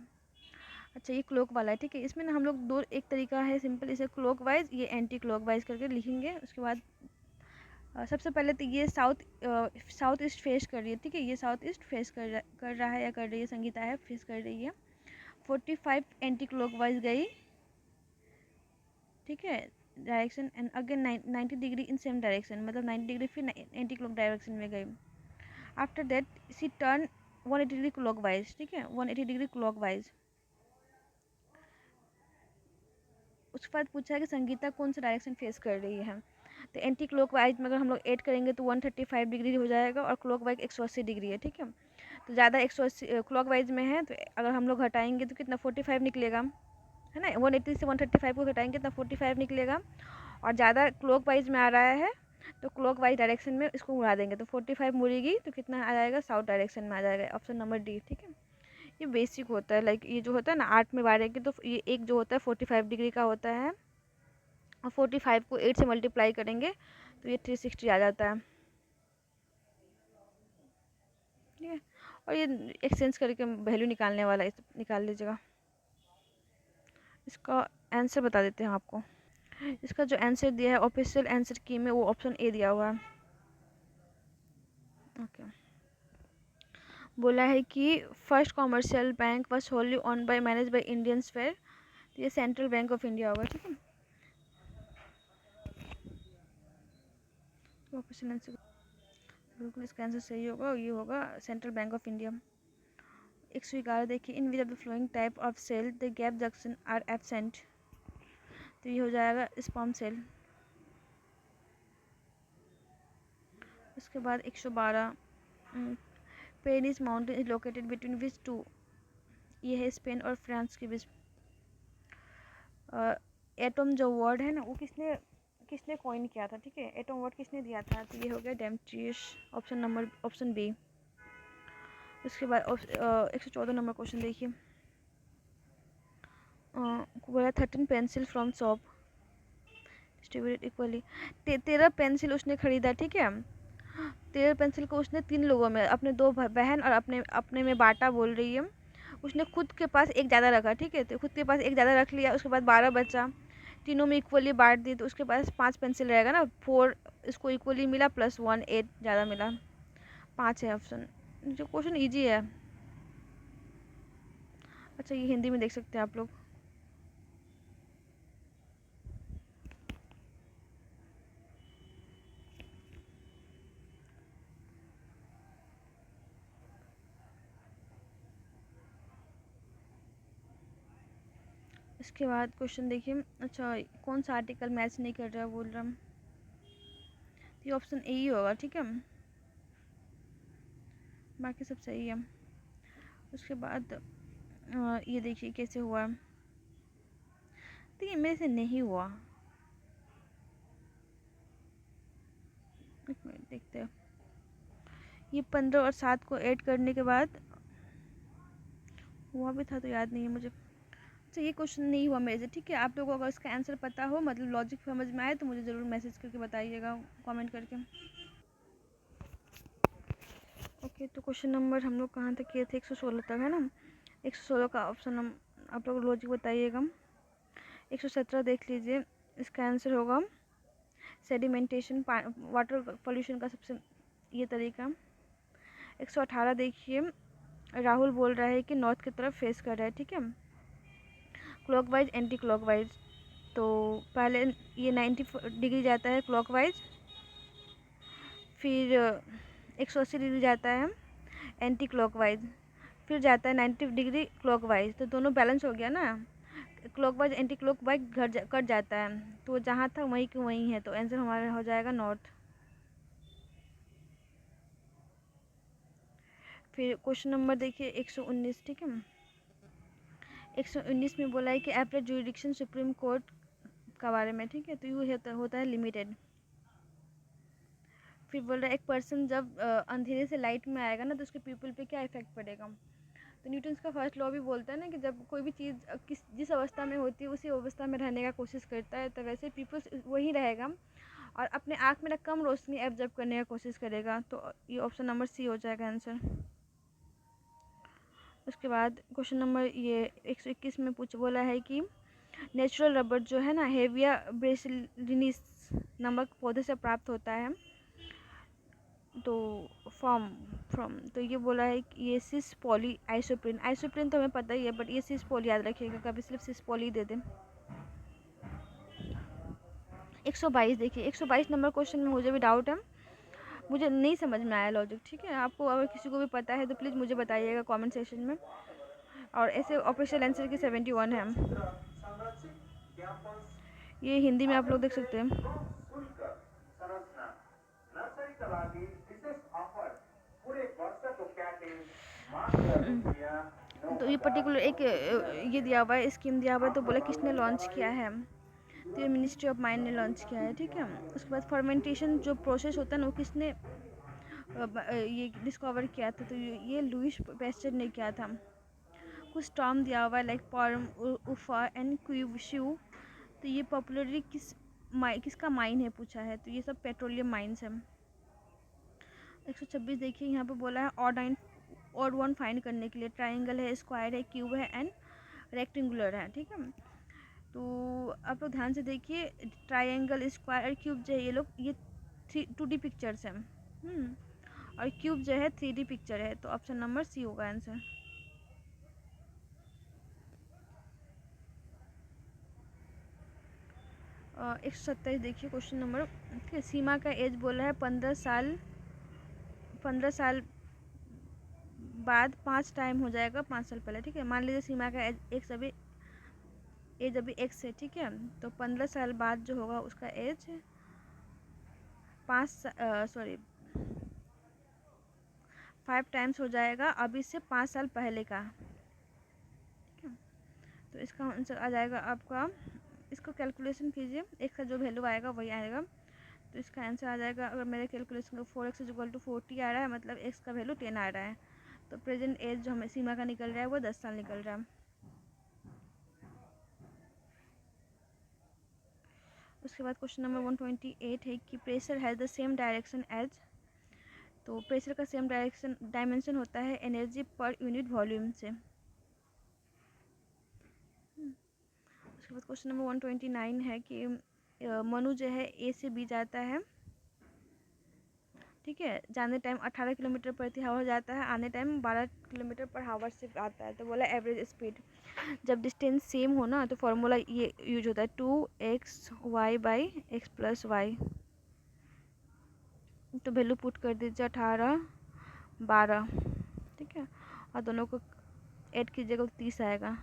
अच्छा ये क्लॉक वाला है, ठीक है। इसमें ना हम लोग दो, एक तरीका है सिंपल, इसे क्लॉक वाइज, ये एंटी क्लॉक वाइज करके लिखेंगे। उसके बाद सबसे पहले तो ये साउथ ईस्ट फेस कर रही है, ठीक है। ये साउथ ईस्ट फेस कर रहा है या कर रही है, संगीता है फेस कर रही है। 45 एंटी क्लॉक वाइज गई, ठीक है, direction, and again 90 degree in same direction, मतलब 90 डिग्री फिर एंटी क्लॉक डायरेक्शन में गई। After that she turn 180 degree clockwise, ठीक है, 180 डिग्री क्लॉक वाइज। उसके बाद पूछा है कि संगीता कौन सा डायरेक्शन फेस कर रही है। तो एंटी क्लॉक वाइज में अगर हम लोग ऐड करेंगे तो 135 डिग्री हो जाएगा, और क्लॉक वाइज 180 डिग्री है, ठीक है। तो ज़्यादा 180 क्लॉक वाइज में है, तो अगर हम लोग हटाएंगे तो कितना 45 निकलेगा, है ना। 180 से 135 को हटाएंगे तो 45 निकलेगा। और ज़्यादा क्लॉक वाइज में आ रहा है तो क्लॉक वाइज डायरेक्शन में इसको उड़ा देंगे, तो 45 मुड़ेगी तो कितना आ जाएगा, साउथ डायरेक्शन में आ जाएगा। ऑप्शन नंबर डी, ठीक है। ये बेसिक होता है, लाइक ये जो होता है ना 8 में बांटेंगे तो ये एक जो होता है 45 डिग्री का होता है, और 45 को 8 से मल्टीप्लाई करेंगे तो ये 360 आ जाता है, ठीक है। और ये एक्सचेंज करके वैल्यू निकालने वाला है, निकाल लीजिएगा। इसका आंसर बता देते हैं आपको। इसका जो आंसर दिया है ऑफिशियल आंसर की में, वो ऑप्शन ए दिया हुआ है। ओके, बोला है कि first commercial bank was wholly owned by manage by Indian fair, तो ये सेंट्रल बैंक ऑफ इंडिया होगा, ठीक है। ऑफिशियल आंसर बिल्कुल इसका आंसर सही होगा, ये होगा सेंट्रल बैंक ऑफ इंडिया। 111 देखिए, in which of the following type of cell the gap junction are absent, तो ये हो जाएगा स्पर्म सेल। उसके बाद 112, Pyrenees mountain is located between which two, ये है स्पेन और फ्रांस के बीच। एटम जो वर्ड है ना, वो किसने किसने कॉइन किया था, ठीक है। एटम वर्ड किसने दिया था, तो ये हो गया डेमेट्रियस, ऑप्शन बी। उसके बाद 114 नंबर क्वेश्चन देखिए, बोला 13 pencil from shop distributed equally. 13 pencil उसने खरीदा, ठीक है। 13 पेंसिल को उसने 3 लोगों में, अपने 2 बहन और अपने अपने में बांटा, बोल रही है। उसने खुद के पास एक ज़्यादा रखा, ठीक है, तो खुद के पास एक ज़्यादा रख लिया। उसके बाद 12 बचा, तीनों में इक्वली बांट दी, तो उसके पास 5 पेंसिल रहेगा ना, 4 इसको इक्वली मिला प्लस 1 8 ज़्यादा मिला, 5 है ऑप्शन। जो क्वेश्चन ईजी है। अच्छा ये हिंदी में देख सकते हैं आप लोग। इसके बाद क्वेश्चन देखिए, अच्छा कौन सा आर्टिकल मैच नहीं कर रहा है बोल रहा हूँ, तो ये ऑप्शन ए ही होगा, ठीक है। बाकी सब सही है। उसके बाद ये देखिए कैसे हुआ, तो ये मेरे से नहीं हुआ। एक मिनट देखते हैं। ये 15 और 7 को ऐड करने के बाद हुआ भी था, तो याद नहीं है मुझे। अच्छा ये क्वेश्चन नहीं हुआ मेरे से, ठीक है। आप लोगों को अगर इसका आंसर पता हो, मतलब लॉजिक समझ में आए, तो मुझे ज़रूर मैसेज करके बताइएगा, कमेंट करके। ओके, तो क्वेश्चन नंबर हम लोग कहाँ तक किए थे, 116 तक, है ना। 116 का ऑप्शन हम आप लोग लॉजिक बताइएगा। 117 देख लीजिए, इसका आंसर होगा सेडिमेंटेशन, वाटर पॉल्यूशन का सबसे ये तरीका। 118 देखिए, राहुल बोल रहा है कि नॉर्थ की तरफ फेस कर रहा है, ठीक है, क्लॉकवाइज एंटी क्लॉकवाइज। तो पहले ये 90 डिग्री जाता है क्लॉकवाइज, फिर 180 डिग्री जाता है एंटी क्लॉकवाइज, फिर जाता है 90 डिग्री क्लॉकवाइज। तो दोनों बैलेंस हो गया ना, क्लॉकवाइज एंटी क्लॉकवाइज कट जाता है, तो जहाँ था वहीं के वहीं है, तो आंसर हमारा हो जाएगा नॉर्थ। फिर क्वेश्चन नंबर देखिए 119, ठीक है। 119 में बोला है कि एपलेट जुरिडिक्शन सुप्रीम कोर्ट का बारे में, ठीक है, तो ये होता है लिमिटेड। फिर बोल रहा है एक पर्सन जब अंधेरे से लाइट में आएगा ना, तो उसके पीपल पे क्या इफेक्ट पड़ेगा। तो न्यूटन्स का फर्स्ट लॉ भी बोलता है ना कि जब कोई भी चीज़ जिस अवस्था में होती है उसी अवस्था में रहने का कोशिश करता है, तो वैसे पीपल्स वही रहेगा। और अपने आँख में ना कम रोशनी एब्जॉर्ब करने का कोशिश करेगा। तो ये ऑप्शन नंबर सी हो जाएगा आंसर। उसके बाद क्वेश्चन नंबर ये 121 में बोला है कि नेचुरल रबर जो है ना हेविया ब्रेसिलिनिस नामक पौधे से प्राप्त होता है। तो फ्रॉम तो ये बोला है कि ये सिस पॉली आइसोप्रिन। आइसोप्रिन तो हमें पता ही है, बट ये सिस पॉली याद रखिएगा, कभी सिर्फ सिस पॉली दे दें। 122 देखिए, 122 नंबर क्वेश्चन में मुझे भी डाउट है, मुझे नहीं समझ में आया लॉजिक। ठीक है, आपको अगर किसी को भी पता है तो प्लीज़ मुझे बताइएगा कमेंट सेक्शन में। और ऐसे ऑफिशियल आंसर की 71 है। ये हिंदी में आप लोग देख सकते हैं। तो ये पर्टिकुलर एक ये दिया हुआ है, स्कीम दिया हुआ है, तो बोला किसने लॉन्च किया है, तो ये मिनिस्ट्री ऑफ माइंड ने लॉन्च किया है। ठीक है, उसके बाद फर्मेंटेशन जो प्रोसेस होता है ना वो किसने ये डिस्कवर किया था, तो ये लुइस पैस्चर ने किया था। कुछ टर्म दिया हुआ है लाइक पर्म, उफा एंड क्यूबिशू। तो ये पॉपुलरली किसका माइन है पूछा है, तो ये सब पेट्रोलियम माइंस है। 126 देखिए, यहाँ पे बोला है ऑड वन फाइंड करने के लिए। ट्राइंगल है, स्क्वायर है, क्यूब है एंड रेक्टेंगुलर है। ठीक है, तो आप लोग ध्यान से देखिए, ट्राइंगल, स्क्वायर और क्यूब जो है ये 2D पिक्चर्स हैं, और क्यूब जो है 3D पिक्चर है। तो ऑप्शन नंबर सी होगा आंसर। 127 देखिए क्वेश्चन नंबर। ठीक है, सीमा का एज बोला है 15 साल। 15 साल बाद 5 टाइम हो जाएगा 5 साल पहले। ठीक है, मान लीजिए सीमा का एज अभी एक्स है। ठीक है, तो 15 साल बाद जो होगा उसका एज 5 टाइम्स हो जाएगा अभी से 5 साल पहले का। ठीक है, तो इसका आंसर आ जाएगा आपका, इसको कैलकुलेशन कीजिए, एक्स का जो वैल्यू आएगा वही आएगा। तो इसका आंसर आ जाएगा, अगर मेरे कैलकुलेशन का 4x = 40 आ रहा है, मतलब एक्स का वैल्यू 10 आ रहा है। तो प्रेजेंट एज जो हमें सीमा का निकल रहा है वो 10 साल निकल रहा है। उसके बाद क्वेश्चन नंबर 128 है कि pressure has the same direction as. तो प्रेशर का सेम डायमेंशन होता है एनर्जी पर यूनिट वॉल्यूम से। उसके बाद क्वेश्चन नंबर 129 है कि मनु जो है ए से बी जाता है। ठीक है, जाने टाइम 18 किलोमीटर प्रति आवर जाता है, आने टाइम 12 किलोमीटर पर आवर से आता है। तो बोला एवरेज स्पीड, जब डिस्टेंस सेम हो ना तो फॉर्मूला ये यूज होता है 2xy/x+y। तो वैल्यू पुट कर दीजिए 18, 12। ठीक है, और दोनों को ऐड कीजिएगा तो 30 आएगा।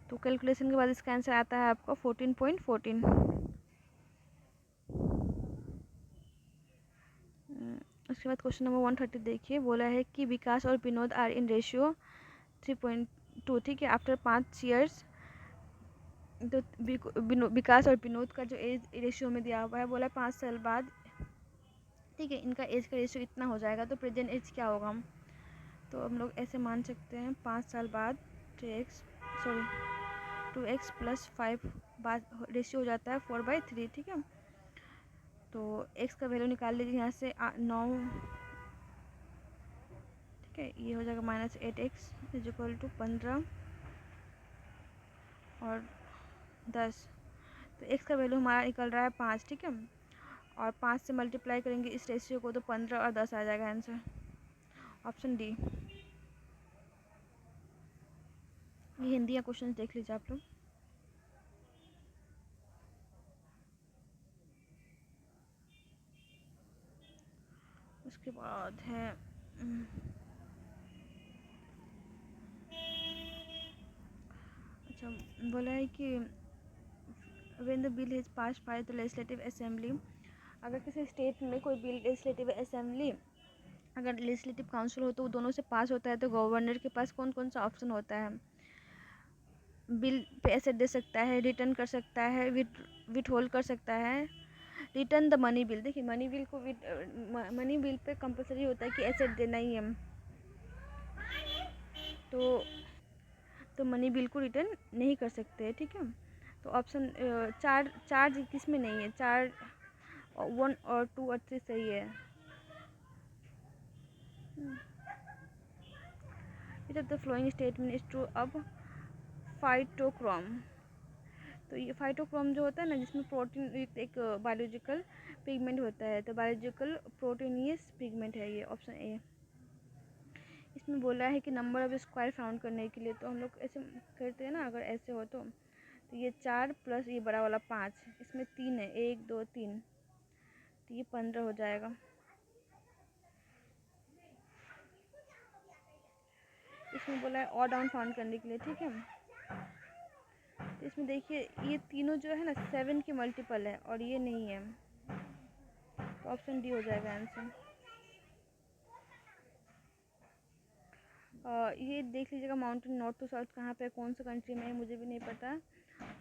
तो कैलकुलेशन के बाद इसका आंसर आता है आपका 14.14। उसके बाद क्वेश्चन नंबर 130 देखिए, बोला है कि विकास और विनोद आर इन रेशियो 3.2। ठीक है, आफ्टर 5 ईयर्स। तो विकास और विनोद का जो एज रेशियो में दिया हुआ है, बोला 5 साल बाद। ठीक है, इनका एज का रेशियो इतना हो जाएगा, तो प्रेजेंट एज क्या होगा। तो हम लोग ऐसे मान सकते हैं 5 साल बाद 2x + 5 बाद रेशियो हो जाता है 4/3। ठीक है, तो x का वैल्यू निकाल लीजिए यहाँ से 9। ठीक है, ये हो जाएगा -8x = 15 और 10। तो x का वैल्यू हमारा निकल रहा है 5। ठीक है, और 5 से मल्टीप्लाई करेंगे इस रेशियो को तो 15 और 10 आ जाएगा आंसर। Option D. ये हिंदी या क्वेश्चन देख लीजिए आप लोग। उसके बाद है अच्छा, बोला है कि when the bill is pass by the legislative assembly. अगर किसी स्टेट में कोई बिल लेजिस्लेटिव असेंबली अगर लेजिस्लेटिव काउंसिल हो तो वो दोनों से पास होता है, तो गवर्नर के पास कौन कौन सा ऑप्शन होता है। बिल पे एसेट दे सकता है, रिटर्न कर सकता है, विथ होल्ड कर सकता है। रिटर्न द मनी बिल, देखिए मनी बिल पे कंपलसरी होता है कि एसेट देना ही है, तो मनी बिल को रिटर्न नहीं कर सकते। ठीक है, तो ऑप्शन चार चार किस में नहीं है, चार 1 और 2 और 3 सही है। It of the following statement is true अब फाइटोक्रोम। तो ये फाइटोक्रोम जो होता है ना, जिसमें प्रोटीन एक बायोलॉजिकल पिगमेंट होता है, तो बायोलॉजिकल प्रोटीनियस पिगमेंट है ये, ऑप्शन ए। इसमें बोला है कि नंबर ऑफ स्क्वायर फाउंड करने के लिए, तो हम लोग ऐसे करते हैं ना, अगर ऐसे हो तो ये 4 प्लस ये बड़ा वाला 5, इसमें 3 है, 1 2 3, तो ये 15 हो जाएगा। इसमें बोला है ऑड डाउन फाउंड करने के लिए, ठीक है। तो इसमें देखिए ये तीनों जो है ना 7 की मल्टीपल है और ये नहीं है, तो ऑप्शन डी हो जाएगा आंसर। ये देख लीजिएगा माउंटेन नॉर्थ टू साउथ कहाँ पे, कौन सा कंट्री में है मुझे भी नहीं पता,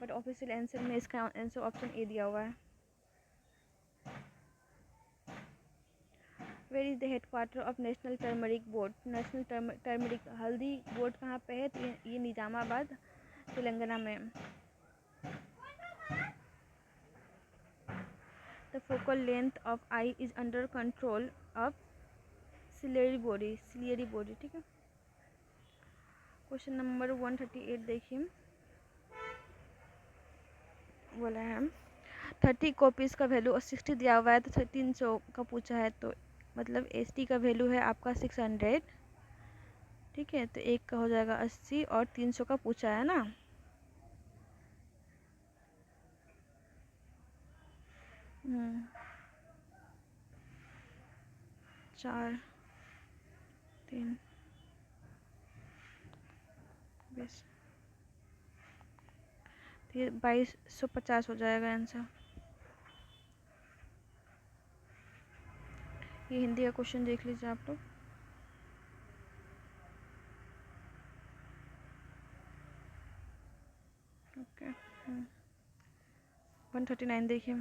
बट ऑफिशियल आंसर में इसका आंसर ऑप्शन ए दिया हुआ है। Where is the headquarter of national turmeric board. National turmeric हल्दी बोर्ड कहाँ पे है, तो ये निजामाबाद तेलंगाना में। The focal length of eye is under control of ciliary body, ठीक है। क्वेश्चन नंबर 138 देखिए, बोला है 30 कॉपीज़ का वैल्यू और 60 दिया हुआ है, तो 300 का पूछा है, तो मतलब एसटी का वैल्यू है आपका 600, ठीक है। तो एक का हो जाएगा 80 और 300 का पूछा है ना। चार 3 20, ये 2250 हो जाएगा आंसर। ये हिंदी का क्वेश्चन देख लीजिए आप लोग। ओके 139 देखिए,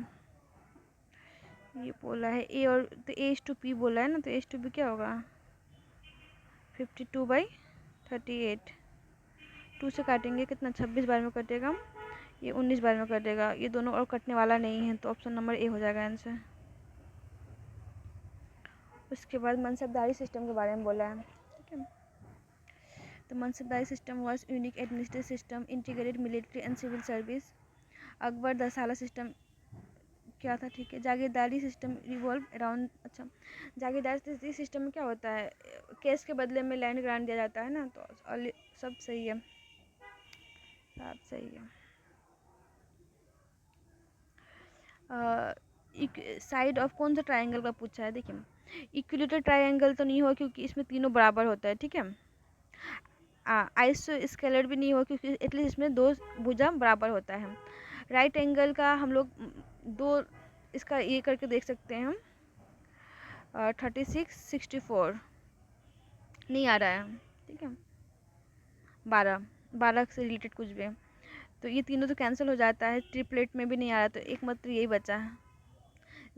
ये बोला है ए और तो एच टू पी बोला है ना, तो एच टू पी क्या होगा 52/38, 2 से काटेंगे कितना 26 बार में कटेगा, ये 19 बार में कटेगा, ये दोनों और कटने वाला नहीं है, तो ऑप्शन नंबर ए हो जाएगा आंसर। उसके बाद मनसबदारी सिस्टम के बारे में बोला है, ठीक है। तो Mansabdari system was unique administrative system integrated military and civil service. Akbar Dahsala system क्या था, ठीक है। जागीरदारी सिस्टम रिवॉल्व अराउंड, अच्छा जागीरदारी सिस्टम में क्या होता है, केस के बदले में लैंड ग्रांट दिया जाता है ना, तो सब सही है, सब सही है। साइड ऑफ कौन सा ट्रायंगल का पूछा है, देखिए इक्विलेटरल ट्रायंगल तो नहीं हुआ क्योंकि इसमें तीनों बराबर होता है, ठीक है। आइसोस्केलेट भी नहीं हुआ क्योंकि एटलीस्ट इसमें 2 भुजा बराबर होता है। राइट एंगल का हम लोग 2 इसका ये करके देख सकते हैं हम, 36 64 नहीं आ रहा है, ठीक है। 12 से रिलेटेड कुछ भी, तो ये तीनों तो कैंसिल हो जाता है, ट्रिपलेट में भी नहीं आ रहा, तो एक मात्र यही बचा है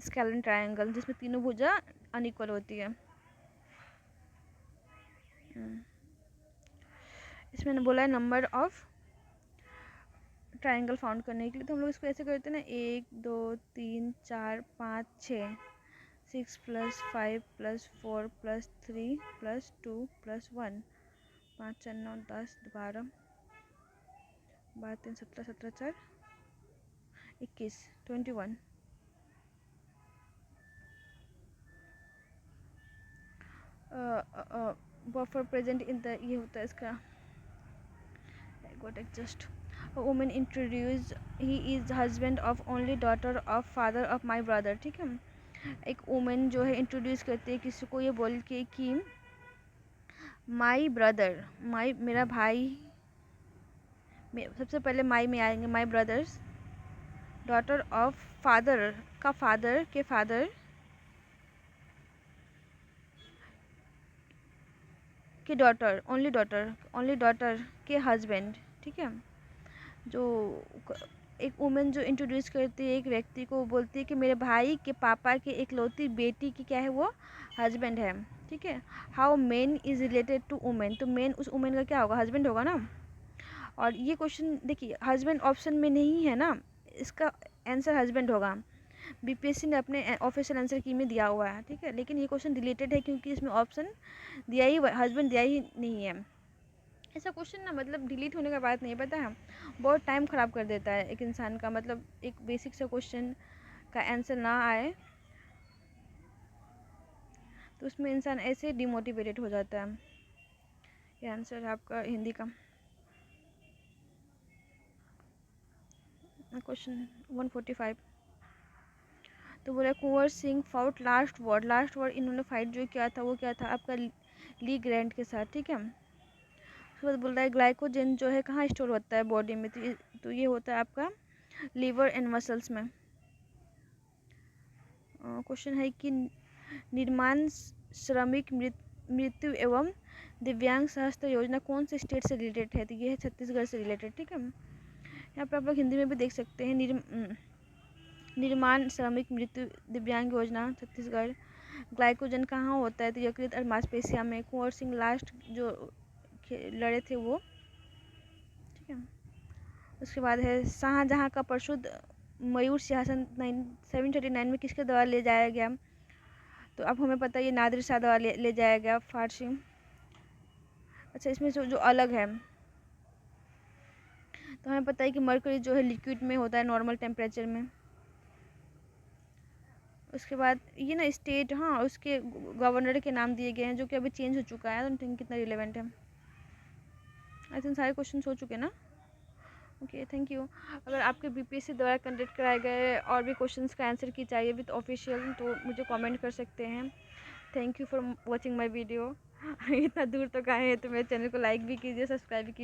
स्केलेन ट्रायंगल, जिसमें तीनों भुजा अनइक्वल होती है। इसमें बोला है नंबर ऑफ ट्रायंगल फाउंड करने के लिए, तो हम लोग इसको ऐसे करते हैं ना, 1 2 3 4 5 6, 6 + 5 + 4 + 3 + 2 + 1, 5 4 9 10 12 12 3 17 17 4 21 21। बफर प्रेजेंट इन द, ये होता है इसका just women introduce, he is husband of only daughter of father of my brother, ठीक है। एक वुमेन जो है इंट्रोड्यूस करती है किसी को, ये बोल के कि माई ब्रदर, मेरा भाई, सबसे पहले माई में आएंगे माई ब्रदर्स, डॉटर ऑफ फादर का फादर के फादर की डॉटर, ओनली डॉटर के हस्बैंड, ठीक है। जो एक वुमेन जो इंट्रोड्यूस करती है एक व्यक्ति को, बोलती है कि मेरे भाई के पापा के इकलौती बेटी की क्या है, वो हस्बैंड है, ठीक है। How men is related to women, तो मेन उस वुमेन का क्या होगा, हस्बैंड होगा ना। और ये क्वेश्चन देखिए हस्बैंड ऑप्शन में नहीं है ना, इसका आंसर हस्बैंड होगा। बीपीएससी ने अपने ऑफिशियल आंसर की में दिया हुआ है, ठीक है, लेकिन ये क्वेश्चन डिलीटेड है क्योंकि इसमें ऑप्शन दिया ही हस्बैंड दिया ही नहीं है। ऐसा क्वेश्चन ना मतलब डिलीट होने का बात नहीं, पता है बहुत टाइम ख़राब कर देता है एक इंसान का, मतलब एक बेसिक सा क्वेश्चन का आंसर ना आए तो उसमें इंसान ऐसे डिमोटिवेटेड हो जाता है। ये आंसर है आपका हिंदी का क्वेश्चन 145। तो बोला Kunwar Singh fought last word इन्होंने फाइट जो किया था वो क्या था आपका ली ग्रैंट के साथ, ठीक है। उसके बाद बोल रहा है ग्लाइकोजन जो है कहाँ स्टोर होता है बॉडी में, तो ये होता है आपका लीवर एंड मसल्स में। क्वेश्चन है कि निर्माण श्रमिक मृत्यु एवं दिव्यांग सहस्त्र योजना कौन से स्टेट से रिलेटेड है, तो ये है छत्तीसगढ़ से रिलेटेड, ठीक है। यहाँ पर आप लोग हिंदी में भी देख सकते हैं निर्माण श्रमिक मृत्यु दिव्यांग योजना छत्तीसगढ़। ग्लाइकोजन कहाँ होता है, तो यकृत और मांसपेशियों में। कुंवर सिंह लास्ट जो लड़े थे वो, ठीक है। उसके बाद है शाहजहाँ का प्रसिद्ध मयूर सिंहासन 739 में किसके द्वारा ले जाया गया, तो अब हमें पता है ये नादिर शाह द्वारा ले जाया गया फारसी। अच्छा इसमें जो अलग है तो हमें पता है कि मरकरी जो है लिक्विड में होता है नॉर्मल टेम्परेचर में। उसके बाद ये ना स्टेट, हाँ उसके गवर्नर के नाम दिए गए हैं जो कि अभी चेंज हो चुका है, तो थिंक कितना रिलेवेंट है। आई थिंक सारे क्वेश्चन हो चुके ना। Okay thank you. अगर आपके बीपीएससी द्वारा कंडक्ट कराए गए और भी क्वेश्चंस का आंसर की चाहिए विद ऑफिशियल तो मुझे कमेंट कर सकते हैं। Thank you for watching my video. इतना दूर तक आए हैं तो मेरे चैनल को लाइक भी कीजिए, सब्सक्राइब भी कीजिए।